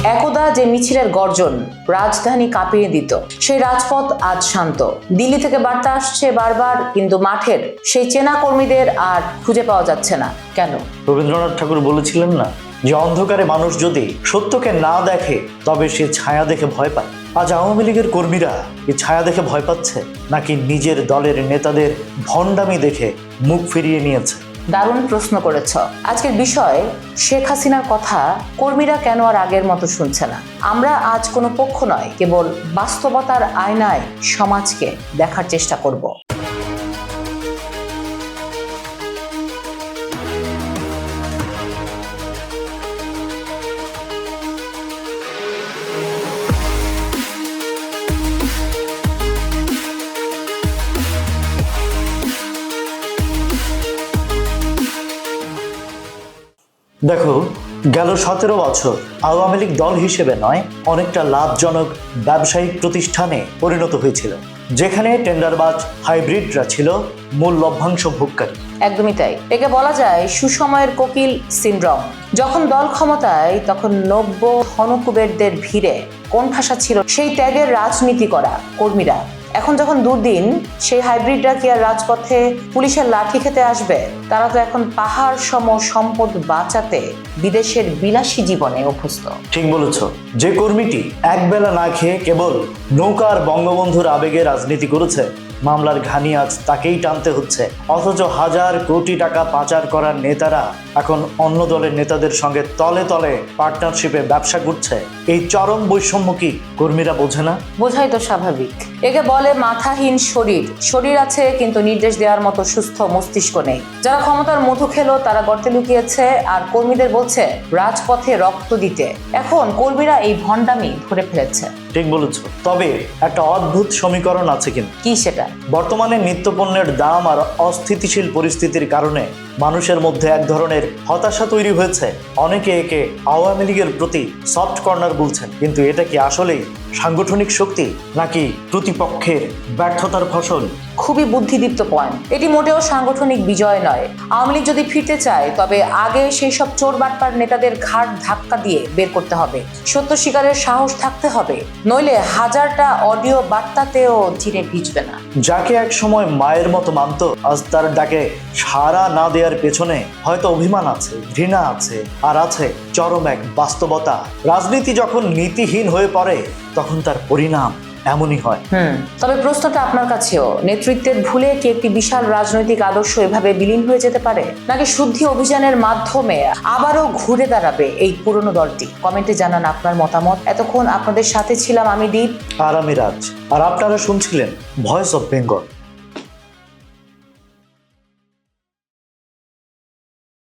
একদা যে মিছিলের গর্জন রাজধানী কাঁপিয়ে দিত, সেই রাজপথ আজ শান্ত। দিল্লি থেকে বার্তা আসছে বারবার, কিন্তু মাঠের সেই চেনা কর্মীদের আর খুঁজে পাওয়া যাচ্ছে না। কেন? রবীন্দ্রনাথ ঠাকুর বলেছিলেন না যে অন্ধকারে মানুষ যদি সত্যকে না দেখে তবে সে ছায়া দেখে ভয় পায়। আজ আওয়ামী লীগের কর্মীরা এই ছায়া দেখে ভয় পাচ্ছে, নাকি নিজের দলের নেতাদের ভণ্ডামি দেখে মুখ ফিরিয়ে নিয়েছে? দারুণ প্রশ্ন করেছ। আজকের বিষয় শেখ হাসিনার কথা কর্মীরা কেন আর আগের মতো শুনছে না। আমরা আজ কোনো পক্ষ নয়, কেবল বাস্তবতার আয়নায় সমাজকে দেখার চেষ্টা করব। দেখো, গেল 17 বছর আওয়ামী লীগ দল হিসেবে নয়, অনেকটা লাভজনক ব্যবসায়িক প্রতিষ্ঠানে পরিণত হয়েছিল, যেখানে টেন্ডারবাজ হাইব্রিডরা ছিল মূল লভ্যাংশ ভোগকারী। একদমই তাই। একে বলা যায় সুসময়ের কোকিল সিনড্রোম। যখন দল ক্ষমতায়, তখন নব্য হনকুবেরদের ভিড়ে কোণঠাসা ছিল সেই ত্যাগের রাজনীতি করা কর্মীরা। এখন যখন দুর্দিন, সেই হাইব্রিডরা কি আর রাজপথে পুলিশের লাঠি খেতে আসবে? তারা তো এখন পাহাড় সম সম্পদ বাঁচাতে বিদেশের বিলাসী জীবনে অভ্যস্ত। ঠিক বলেছ। যে কর্মীটি একবেলা না খেয়ে কেবল নৌকার বঙ্গবন্ধুর আবেগে রাজনীতি করেছে, মামলার ঘানি আজ তাকেই টানতে হচ্ছে। অথচ হাজার কোটি টাকা পাচার করার নেতারা এখন অন্য দলের নেতাদের সঙ্গে তলে তলে পার্টনারশিপে ব্যবসা করছে। এই চরম বৈষম্য কি কর্মীরা বোঝে না? বোঝাই তো স্বাভাবিক। একে বলে মাথাহীন শরীর। শরীর আছে, কিন্তু নির্দেশ দেওয়ার মতো সুস্থ মস্তিষ্ক নেই। যারা ক্ষমতার মধু খেলো তারা গর্তে লুকিয়েছে, আর কর্মীদের বলছে রাজপথে রক্ত দিতে। এখন কর্মীরা এই ভণ্ডামি ধরে ফেলেছে। ঠিক বলেছ। তবে একটা অদ্ভুত সমীকরণ আছে কিন্তু। কি সেটা? বর্তমানে নিত্যপণ্যের দাম আর অস্থিতিশীল পরিস্থিতির কারণে মানুষের মধ্যে এক ধরনের হতাশা তৈরি হয়েছে। অনেকে একে আওয়ামী লীগের প্রতি সফট কর্নার বলছেন, কিন্তু এটা কি আসলেই সাংগঠনিক শক্তি, নাকি প্রতিপক্ষের ব্যর্থতার ফসল? খুবই বুদ্ধিদীপ্ত পয়েন্ট। এটি মোটেও সাংগঠনিক বিজয় নয়। আওয়ামী লীগ যদি ফিরতে চায়, তবে আগে সেই সব চোর বাটপার নেতাদের ঘাট ধাক্কা দিয়ে বের করতে হবে। সত্য স্বীকারের সাহস থাকতে হবে, নইলে হাজারটা অডিও বার্তাতেও ধীরে ভিজবে না। যাকে এক সময় মায়ের মতো মানত, আজ তার ডাকে সাড়া না দেওয়ার পেছনে হয়তো অভিমান আছে, ঘৃণা আছে, আর আছে চরম এক বাস্তবতা। রাজনীতি যখন নীতিহীন হয়ে পড়ে, তখন তার পরিণাম এমনই হয়। তবে প্রশ্নটা আপনার কাছেও, নেতৃত্বের ভুলে কি একটি বিশাল রাজনৈতিক আদর্শ এভাবে বিলীন হয়ে যেতে পারে, নাকি শুদ্ধি অভিযানের মাধ্যমে আবারও ঘুরে দাঁড়াবে এই পুরনো দলটি? কমেন্টে জানান আপনার মতামত। এতক্ষণ আপনাদের সাথে ছিলাম আমি দীপ, আর আমি রাজ, আর আপনারা শুনছিলেন ভয়েস অফ বেঙ্গল।